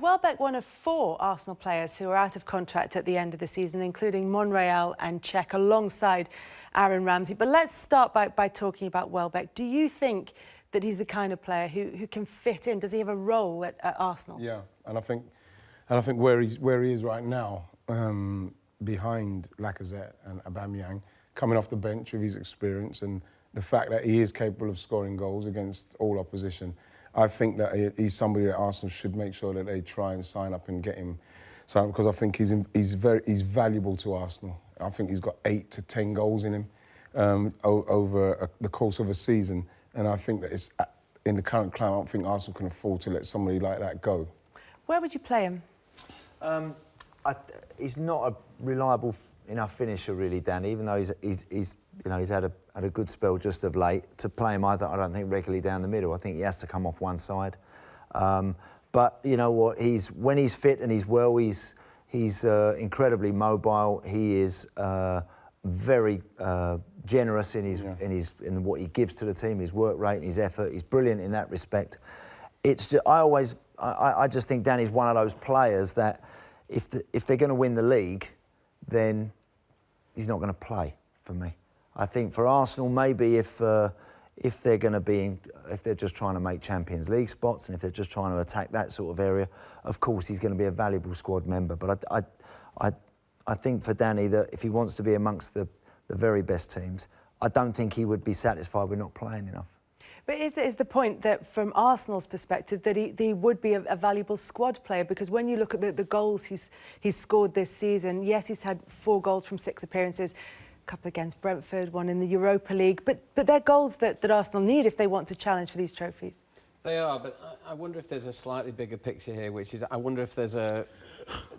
Welbeck one of 4 Arsenal players who are out of contract at the end of the season, including Monreal and Cech, alongside Aaron Ramsey. But let's start by talking about Welbeck. Do you think that he's the kind of player who can fit in? Does he have a role at Arsenal? Yeah, and I think where he is right now, behind Lacazette and Aubameyang, coming off the bench with his experience and the fact that he is capable of scoring goals against all opposition, I think that he's somebody that Arsenal should make sure that they try and sign up and get him signed, because I think he's valuable to Arsenal. I think he's got 8 to 10 goals in him over the course of a season, and I think that it's in the current climate, I don't think Arsenal can afford to let somebody like that go. Where would you play him? He's not a reliable enough finisher, really, Dan. Even though he's had a good spell just of late. To play him, I don't think regularly down the middle. I think he has to come off one side. But you know what? When he's fit and he's well, he's incredibly mobile. He is very generous in what he gives to the team, his work rate, and his effort. He's brilliant in that respect. It's just, I just think Danny's one of those players that if they're going to win the league, then he's not going to play for me. I think for Arsenal, maybe if they're going to if they're just trying to make Champions League spots and if they're just trying to attack that sort of area, of course he's going to be a valuable squad member. But I think for Danny that if he wants to be amongst the very best teams, I don't think he would be satisfied with not playing enough. But is the point that, from Arsenal's perspective, that he would be a valuable squad player? Because when you look at the goals he's scored this season, yes, he's had 4 goals from 6 appearances, a couple against Brentford, 1 in the Europa League, but they're goals that Arsenal need if they want to challenge for these trophies. They are, but I wonder if there's a slightly bigger picture here, which is, I wonder if there's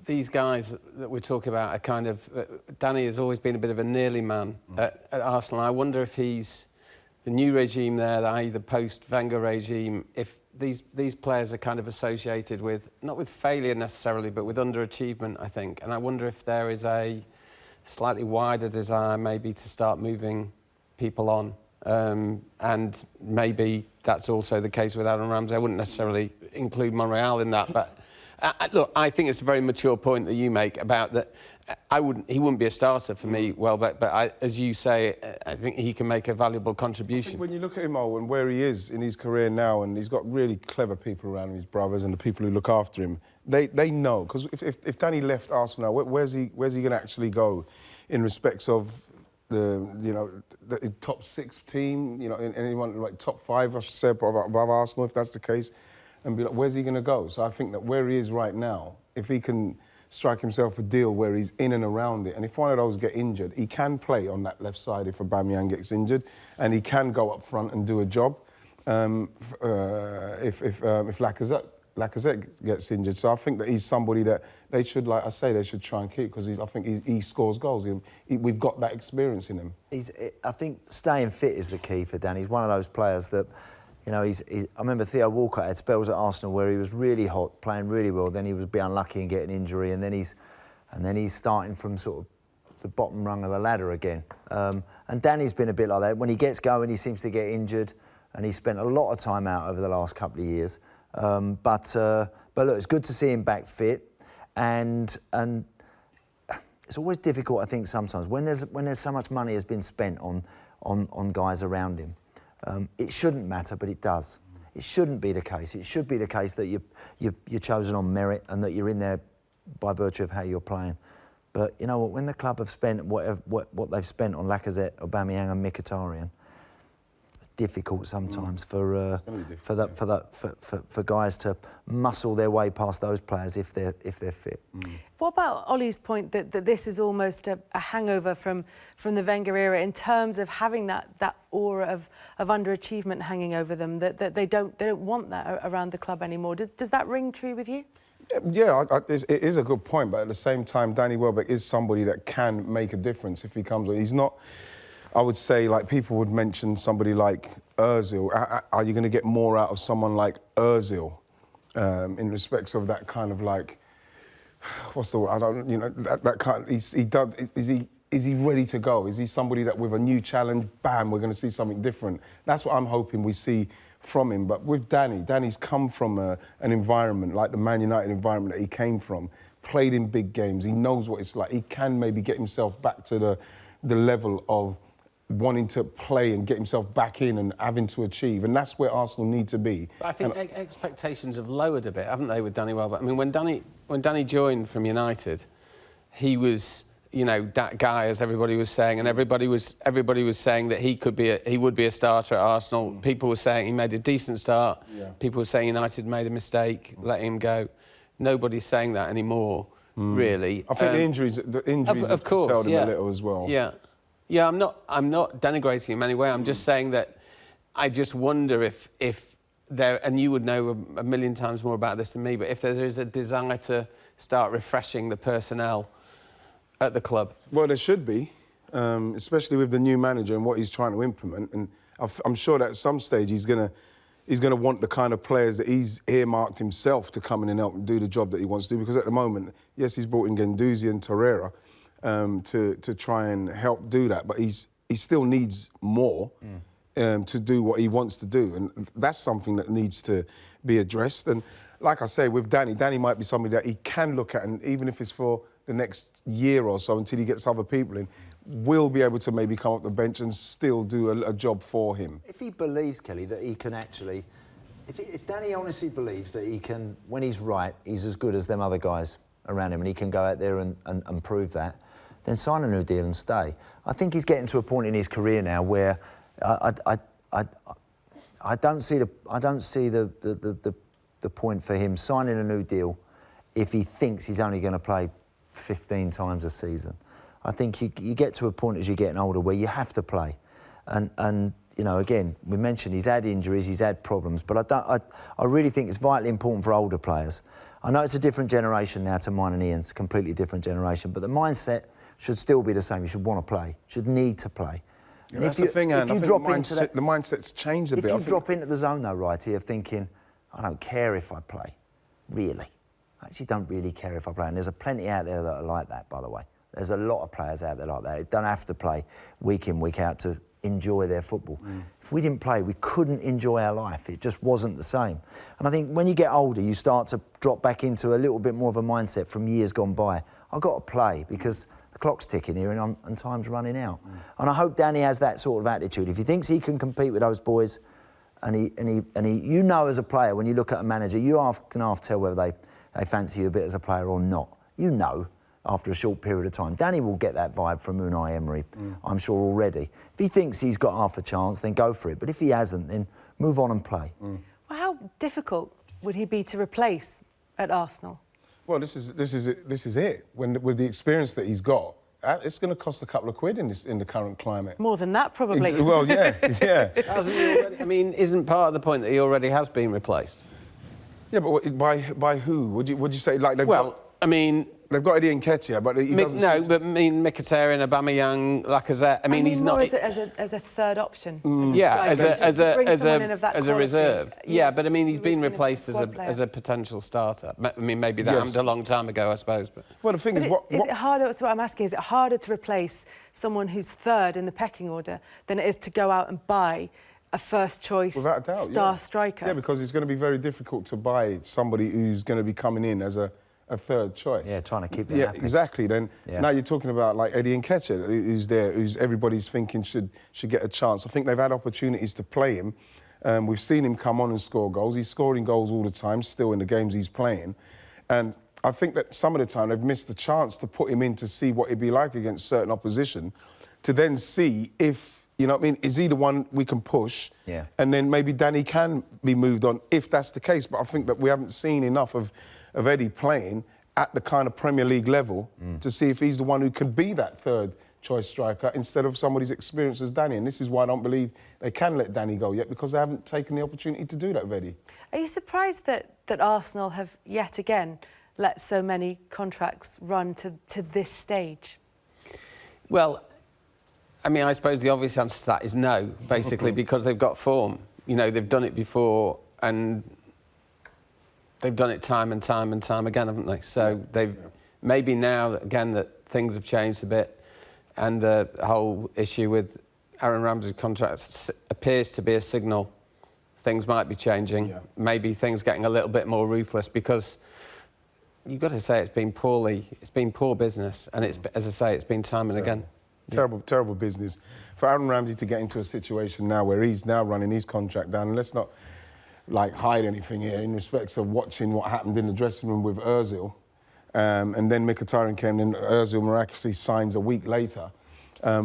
these guys that we're talking about are kind of... Danny has always been a bit of a nearly man at Arsenal. I wonder if he's... The new regime there, i.e. the post-Wenger regime, if these players are kind of associated with, not with failure necessarily, but with underachievement, I think. And I wonder if there is a slightly wider desire maybe to start moving people on. And maybe that's also the case with Aaron Ramsey. I wouldn't necessarily include Monreal in that, but look, I think it's a very mature point that you make about that. He wouldn't be a starter for me, Welbeck, but as you say, I think he can make a valuable contribution. I think when you look at him, and where he is in his career now, and he's got really clever people around him, his brothers and the people who look after him, they know, because if Danny left Arsenal, where's he going to actually go in respects of the top 6 team, anyone like top 5, I should say, above Arsenal, if that's the case, and be like, where's he going to go? So I think that where he is right now, if he can strike himself a deal where he's in and around it, and if one of those get injured, he can play on that left side if Aubameyang gets injured, and he can go up front and do a job if Lacazette gets injured. So I think that he's somebody that they should, like I say, they should try and keep, because I think he scores goals. We've got that experience in him. I think staying fit is the key for Danny. He's one of those players that, I remember Theo Walcott had spells at Arsenal where he was really hot, playing really well. Then he would be unlucky and get an injury, and then he's starting from sort of the bottom rung of the ladder again. And Danny's been a bit like that. When he gets going, he seems to get injured, and he's spent a lot of time out over the last couple of years. But look, it's good to see him back fit, and it's always difficult, I think, sometimes when there's so much money has been spent on guys around him. It shouldn't matter, but it does. It shouldn't be the case. It should be the case that you're chosen on merit and that you're in there by virtue of how you're playing. But you know what? When the club have spent what they've spent on Lacazette, Aubameyang, and Mkhitaryan, it's difficult sometimes for guys to muscle their way past those players if they're fit. What about Ollie's point that this is almost a hangover from the Wenger era in terms of having that aura of underachievement hanging over them, that they don't want that around the club anymore? Does that ring true with you? Yeah, it is a good point, but at the same time, Danny Welbeck is somebody that can make a difference if he comes on. He's not, I would say, like people would mention somebody like Ozil. Are you going to get more out of someone like Ozil in respects of that kind of like, what's the word? I don't, that kind. Is he ready to go? Is he somebody that with a new challenge, bam, we're going to see something different? That's what I'm hoping we see from him. But with Danny's come from an environment like the Man United environment that he came from, played in big games. He knows what it's like. He can maybe get himself back to the level of wanting to play and get himself back in and having to achieve. And that's where Arsenal need to be. But I think expectations have lowered a bit, haven't they, with Danny Welbeck? I mean, when Danny joined from United, he was, you know, that guy, as everybody was saying, and everybody was saying that he would be a starter at Arsenal. People were saying he made a decent start. Yeah. People were saying United made a mistake, letting him go. Nobody's saying that anymore, really. I think the injuries have curtailed him a little as well. Yeah, yeah. I'm not denigrating him in any way. I'm just saying that I just wonder if there, and you would know a million times more about this than me, but if there is a desire to start refreshing the personnel at the club. Well, there should be, especially with the new manager and what he's trying to implement. And I'm sure that at some stage he's going to want the kind of players that he's earmarked himself to come in and help do the job that he wants to do. Because at the moment, yes, he's brought in Guendouzi and Torreira to try and help do that, but he still needs more to do what he wants to do, and that's something that needs to be addressed. And like I say, with Danny might be somebody that he can look at, and even if it's for the next year or so until he gets other people in, will be able to maybe come up the bench and still do a job for him. If he believes, Kelly, that he can actually... If Danny honestly believes that he can, when he's right, he's as good as them other guys around him and he can go out there and prove that, then sign a new deal and stay. I think he's getting to a point in his career now where I don't see the point for him signing a new deal if he thinks he's only going to play 15 times a season. I think you get to a point as you're getting older where you have to play, and you know, again, we mentioned he's had injuries, he's had problems, but I really think it's vitally important for older players. I know it's a different generation now to mine and Ian's, completely different generation, but the mindset should still be the same. You should want to play, should need to play. Yeah, that's the thing, Anne. I think the mindset's changed a bit. If you drop into the zone, though, Wrighty, of thinking, I don't care if I play, really. I actually don't really care if I play. And there's plenty out there that are like that, by the way. There's a lot of players out there like that. They don't have to play week in, week out to enjoy their football. If we didn't play, we couldn't enjoy our life. It just wasn't the same. And I think when you get older, you start to drop back into a little bit more of a mindset from years gone by. I've got to play because the clock's ticking here and time's running out. And I hope Danny has that sort of attitude. If he thinks he can compete with those boys, and he, you know, as a player, when you look at a manager, you can half tell whether they fancy you a bit as a player or not. You know, after a short period of time. Danny will get that vibe from Unai Emery, I'm sure, already. If he thinks he's got half a chance, then go for it. But if he hasn't, then move on and play. Well, how difficult would he be to replace at Arsenal? Well, this is it. With the experience that he's got, it's going to cost a couple of quid in the current climate. More than that, probably. Well, yeah, yeah. Hasn't he already, I mean, isn't part of the point that he already has been replaced? Yeah, but by who? Would you say, like, I mean... They've got Eddie Nketiah, but he doesn't... No, but I mean, Mkhitaryan, Aubameyang, Lacazette. I mean, he's not... as a third option. Yeah, as a reserve. Yeah, but I mean, he's been replaced as a potential starter. I mean, maybe that happened a long time ago, I suppose. But well, the thing is, is it harder? So what I'm asking is it harder to replace someone who's third in the pecking order than it is to go out and buy a first-choice star striker? Yeah, because it's going to be very difficult to buy somebody who's going to be coming in as a third choice. Yeah, trying to keep them happy. Exactly. Then now you're talking about like Eddie Nketiah, who's there, who's everybody's thinking should get a chance. I think they've had opportunities to play him. We've seen him come on and score goals. He's scoring goals all the time, still in the games he's playing. And I think that some of the time they've missed the chance to put him in to see what it'd be like against certain opposition, to then see if, you know what I mean, is he the one we can push? Yeah. And then maybe Danny can be moved on if that's the case. But I think that we haven't seen enough of Eddie playing at the kind of Premier League level to see if he's the one who can be that third choice striker instead of somebody's experienced as Danny. And this is why I don't believe they can let Danny go yet, because they haven't taken the opportunity to do that with Eddie. Are you surprised that Arsenal have yet again let so many contracts run to this stage? Well, I mean, I suppose the obvious answer to that is no, basically, because they've got form. You know, they've done it before and they've done it time and time and time again, haven't they? So they've maybe now, again, that things have changed a bit and the whole issue with Aaron Ramsey's contract appears to be a signal things might be changing. Yeah. Maybe things getting a little bit more ruthless, because you've got to say it's been poor business, and it's, as I say, it's been time and again. Terrible business. For Aaron Ramsey to get into a situation now where he's now running his contract down, and let's not like hide anything here in respects of watching what happened in the dressing room with Ozil, and then Mkhitaryan came in, Ozil miraculously signs a week later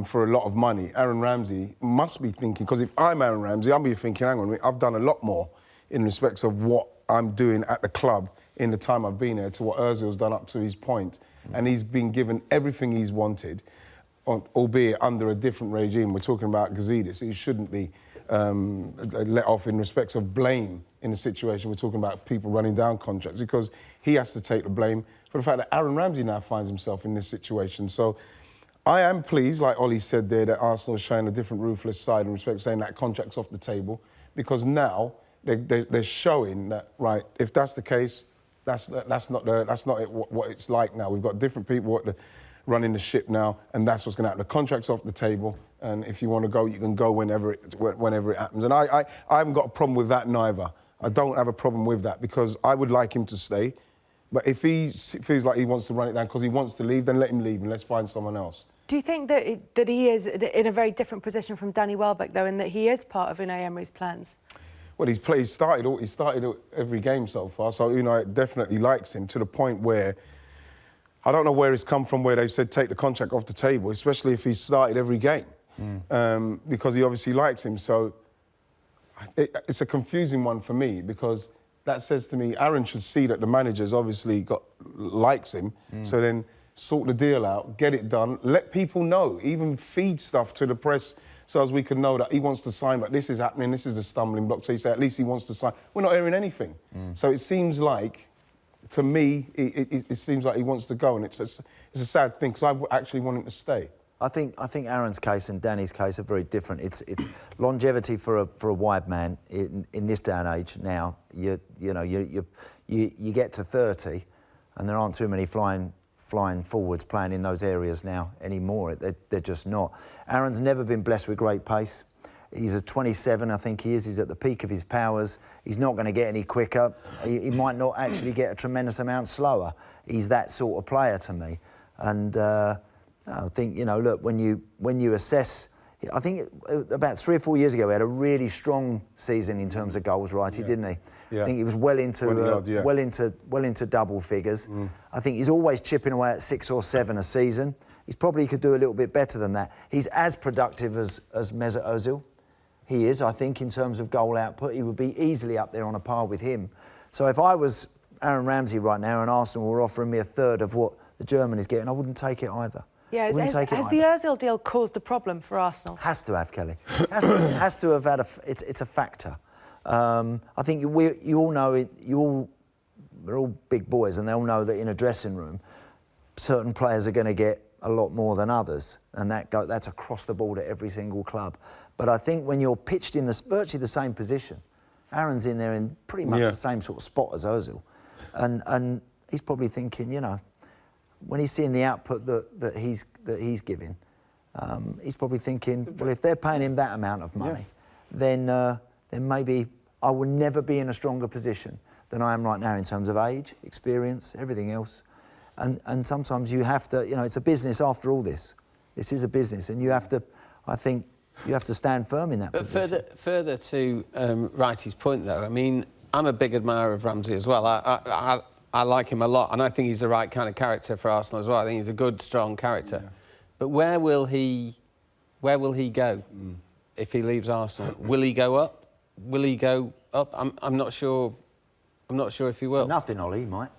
for a lot of money. Aaron Ramsey must be thinking, because if I'm Aaron Ramsey, I'll be thinking, hang on, I've done a lot more in respects of what I'm doing at the club in the time I've been here to what Ozil's done up to his point. And he's been given everything he's wanted, albeit under a different regime. We're talking about Gazidis. He shouldn't be let off in respects of blame in the situation. We're talking about people running down contracts, because he has to take the blame for the fact that Aaron Ramsey now finds himself in this situation. So I am pleased, like Ollie said there, that Arsenal is showing a different ruthless side in respect of saying that contract's off the table, because now they're showing that, right, if that's the case, that's not what it's like now. We've got different people running the ship now, and that's what's going to happen. The contract's off the table, and if you want to go, you can go whenever it happens. And I haven't got a problem with that neither. I don't have a problem with that, because I would like him to stay. But if he feels like he wants to run it down because he wants to leave, then let him leave and let's find someone else. Do you think that he is in a very different position from Danny Welbeck, though, in that he is part of Unai Emery's plans? Well, he started every game so far, so Unai definitely likes him to the point where I don't know where it's come from, where they've said take the contract off the table, especially if he's started every game, because he obviously likes him. So it's a confusing one for me, because that says to me Aaron should see that the manager's obviously likes him, so then sort the deal out, get it done, let people know, even feed stuff to the press so as we can know that he wants to sign, but this is happening, this is the stumbling block. So you say at least he wants to sign. We're not hearing anything. So it seems like, to me, it seems like he wants to go, and it's a sad thing, because I actually want him to stay. I think Aaron's case and Danny's case are very different. It's longevity for a wide man in this day and age. Now you get to 30, and there aren't too many flying forwards playing in those areas now anymore. They're just not. Aaron's never been blessed with great pace. He's a 27, I think he is. He's at the peak of his powers. He's not going to get any quicker. He might not actually get a tremendous amount slower. He's that sort of player to me. And I think, look, when you assess, I think about 3 or 4 years ago, he had a really strong season in terms of goals, Wrighty, didn't he? Yeah. I think he was well into double figures. I think he's always chipping away at 6 or 7 a season. He probably could do a little bit better than that. He's as productive as Mesut Ozil. He is, I think, in terms of goal output. He would be easily up there on a par with him. So if I was Aaron Ramsey right now and Arsenal were offering me a third of what the German is getting, I wouldn't take it either. Yeah, has the Ozil deal caused a problem for Arsenal? Has to have, Kelly. Has to have had it's a factor. I think you all know it. We're all big boys, and they all know that in a dressing room, certain players are going to get a lot more than others, and that's across the board at every single club. But I think when you're pitched in virtually the same position, Aaron's in there in pretty much the same sort of spot as Ozil, and he's probably thinking, when he's seeing the output that he's giving, he's probably thinking, well, if they're paying him that amount of money, then maybe I will never be in a stronger position than I am right now in terms of age, experience, everything else. And sometimes you have to, it's a business after all this. This is a business, and you have to, I think, you have to stand firm in that position. But further to Wrighty's point, though, I mean, I'm a big admirer of Ramsey as well. I like him a lot, and I think he's the right kind of character for Arsenal as well. I think he's a good, strong character. Yeah. But where will he go if he leaves Arsenal? Will he go up? Will he go up? I'm not sure. I'm not sure if he will. For nothing, Ollie, he might.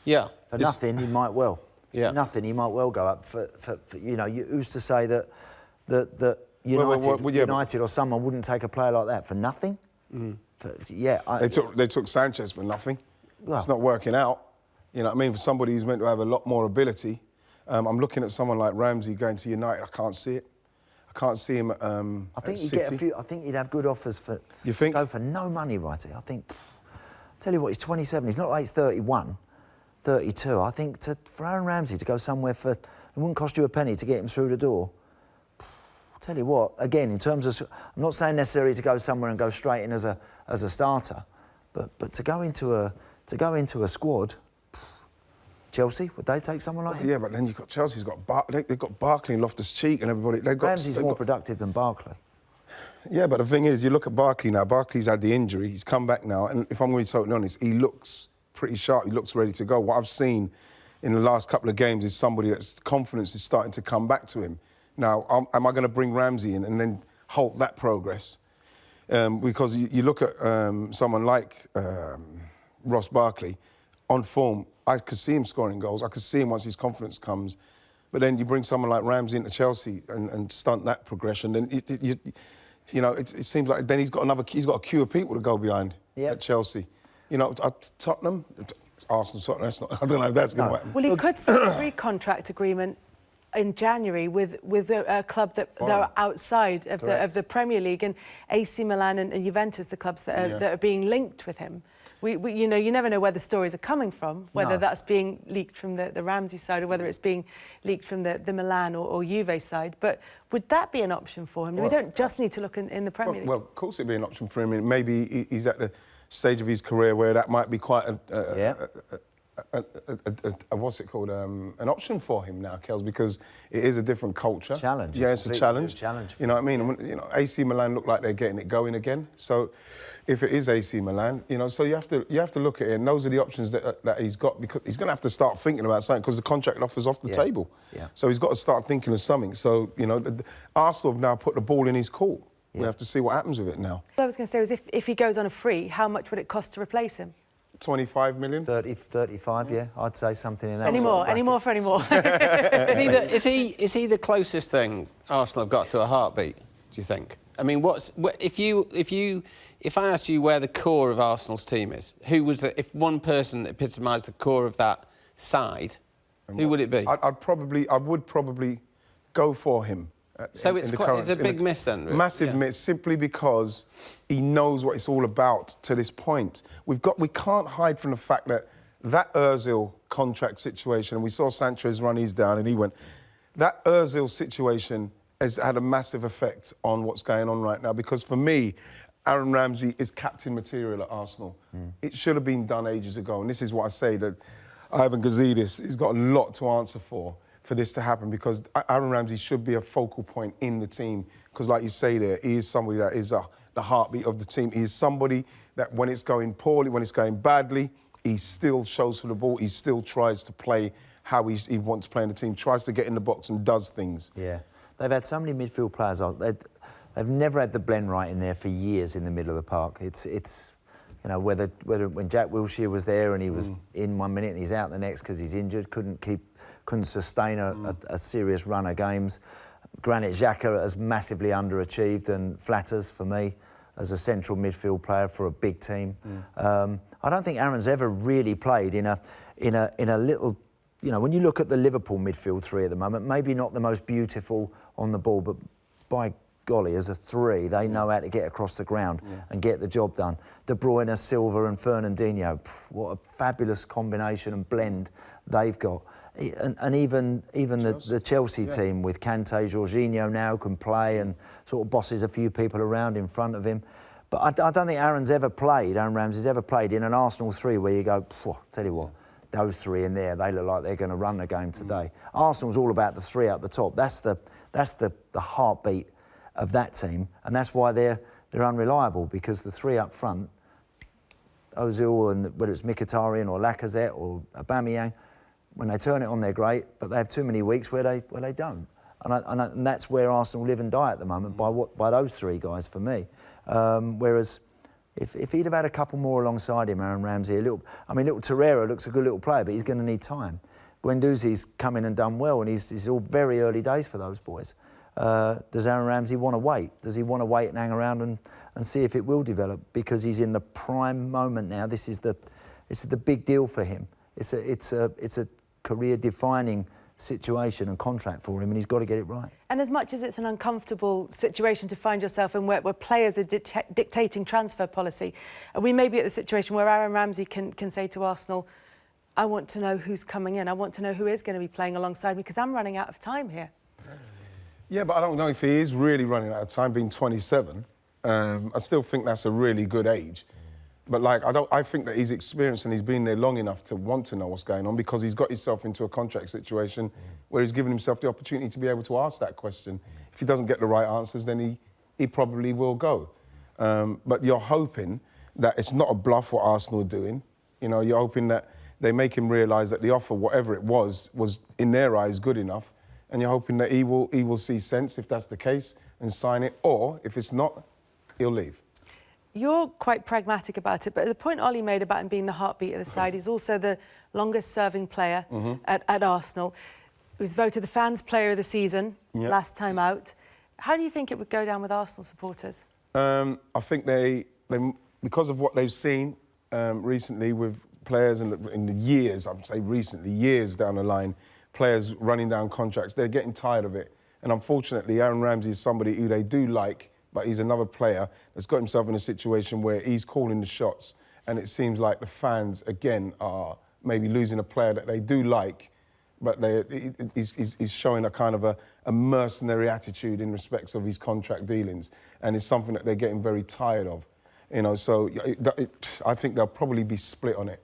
Yeah. For nothing, he might well. Yeah. For nothing, he might well go up. For who's to say that United or someone wouldn't take a player like that for nothing? They took Sanchez for nothing. Well, it's not working out. You know what I mean? For somebody who's meant to have a lot more ability, I'm looking at someone like Ramsey going to United. I can't see it. I can't see him. I think he'd get a few. I think he'd have good offers for. You think? Go for no money, Wrighty. I think. Tell you what, he's 27. He's not like he's 31, 32. I think for Aaron Ramsey to go somewhere for, it wouldn't cost you a penny to get him through the door. Tell you what, again, in terms of, I'm not saying necessarily to go somewhere and go straight in as a starter, but to go into a squad. Chelsea, would they take someone like him? Yeah, but then you've got Chelsea's got they've got Barkley and Loftus-Cheek and everybody. Ramsey's more productive than Barkley. Yeah, but the thing is, you look at Barkley now. Barkley's had the injury. He's come back now, and if I'm going to be totally honest, he looks pretty sharp. He looks ready to go. What I've seen in the last couple of games is somebody that's confidence is starting to come back to him. Now, am I going to bring Ramsey in and then halt that progress? Because you look at someone like Ross Barkley, on form, I could see him scoring goals. I could see him once his confidence comes. But then you bring someone like Ramsey into Chelsea and stunt that progression, then it seems like then he's got a queue of people to go behind at Chelsea. You know, at Tottenham, Arsenal, Tottenham. That's not. I don't know if that's going to happen. Well, he could sign a free-contract agreement in January with a club that are outside of the Premier League, and AC Milan and Juventus, the clubs that are being linked with him. You know, you never know where the stories are coming from, whether that's being leaked from the Ramsey side or whether it's being leaked from the Milan or Juve side. But would that be an option for him? Well, we don't just need to look in the Premier League. Well, of course it'd be an option for him. Maybe he's at the stage of his career where that might be quite what's it called? An option for him now, Kels, because it is a different culture. Challenge. Yeah, it's a challenge. Challenge. You know what I mean? And, you know, AC Milan look like they're getting it going again. So, if it is AC Milan, you know, so you have to look at it, and those are the options that he's got, because he's going to have to start thinking about something because the contract offer's off the table. Yeah. So he's got to start thinking of something. So, you know, Arsenal have now put the ball in his court. Yeah. We have to see what happens with it now. What I was going to say was if he goes on a free, how much would it cost to replace him? 25 million? 30, 35, yeah. I'd say something in that. Any more for any more. Is he the closest thing Arsenal have got to a heartbeat, do you think? I mean, if I asked you where the core of Arsenal's team is, if one person epitomised the core of that side, who would it be? I would probably go for him. So it's a big miss then, really? Massive miss, simply because he knows what it's all about to this point. We can't hide from the fact that Ozil contract situation, and we saw Sanchez run his down and he went, that Ozil situation has had a massive effect on what's going on right now, because for me, Aaron Ramsey is captain material at Arsenal. It should have been done ages ago, and this is what I say, that Ivan Gazidis has got a lot to answer for this to happen, because Aaron Ramsey should be a focal point in the team, because like you say there, he is somebody that is the heartbeat of the team. He is somebody that when it's going poorly, when it's going badly, he still shows for the ball, he still tries to play how he wants to play in the team, tries to get in the box and does things. Yeah, they've had so many midfield players. They've never had the blend right in there for years in the middle of the park. It's you know, whether when Jack Wilshere was there and he was in 1 minute and he's out the next because he's injured, couldn't sustain a serious run of games. Granit Xhaka has massively underachieved and flatters for me as a central midfield player for a big team. I don't think Aaron's ever really played in a little, you know, when you look at the Liverpool midfield three at the moment, maybe not the most beautiful on the ball, but by golly, as a three, they know how to get across the ground and get the job done. De Bruyne, Silva and Fernandinho, what a fabulous combination and blend they've got. And even the Chelsea team with Kante, Jorginho now can play and sort of bosses a few people around in front of him. But I don't think Aaron Ramsey's ever played in an Arsenal three where you go, tell you what, those three in there, they look like they're going to run the game today. Arsenal's all about the three up the top. That's the heartbeat of that team, and that's why they're unreliable, because the three up front, Ozil, and whether it's Mkhitaryan or Lacazette or Aubameyang, when they turn it on, they're great, but they have too many weeks where they don't, and that's where Arsenal live and die at the moment, by those three guys for me. Whereas if he'd have had a couple more alongside him, Aaron Ramsey, little Torreira looks a good little player, but he's going to need time. Guendouzi's come in and done well, and he's all very early days for those boys. Does Aaron Ramsey want to wait? Does he want to wait and hang around and see if it will develop? Because he's in the prime moment now. This is the big deal for him. It's a career-defining situation and contract for him, and he's got to get it right. And as much as it's an uncomfortable situation to find yourself in, where players are dictating transfer policy, and we may be at the situation where Aaron Ramsey can say to Arsenal, I want to know who's coming in. I want to know who is going to be playing alongside me, because I'm running out of time here. Yeah, but I don't know if he is really running out of time, being 27. I still think that's a really good age. But like, I think that he's experienced and he's been there long enough to want to know what's going on, because he's got himself into a contract situation where he's given himself the opportunity to be able to ask that question. If he doesn't get the right answers, then he probably will go. But you're hoping that it's not a bluff what Arsenal are doing. You know, you're hoping that they make him realise that the offer, whatever it was in their eyes good enough, and you're hoping that he will see sense if that's the case and sign it, or if it's not, he'll leave. You're quite pragmatic about it, but the point Ollie made about him being the heartbeat of the side, he's also the longest-serving player at Arsenal. He was voted the fans' player of the season last time out. How do you think it would go down with Arsenal supporters? I think they because of what they've seen recently with players in the years, I'd say recently, years down the line, players running down contracts, they're getting tired of it. And unfortunately, Aaron Ramsey is somebody who they do like, but he's another player that's got himself in a situation where he's calling the shots, and it seems like the fans, again, are maybe losing a player that they do like, but he's showing a kind of a mercenary attitude in respects of his contract dealings, and it's something that they're getting very tired of. You know, so I think they'll probably be split on it.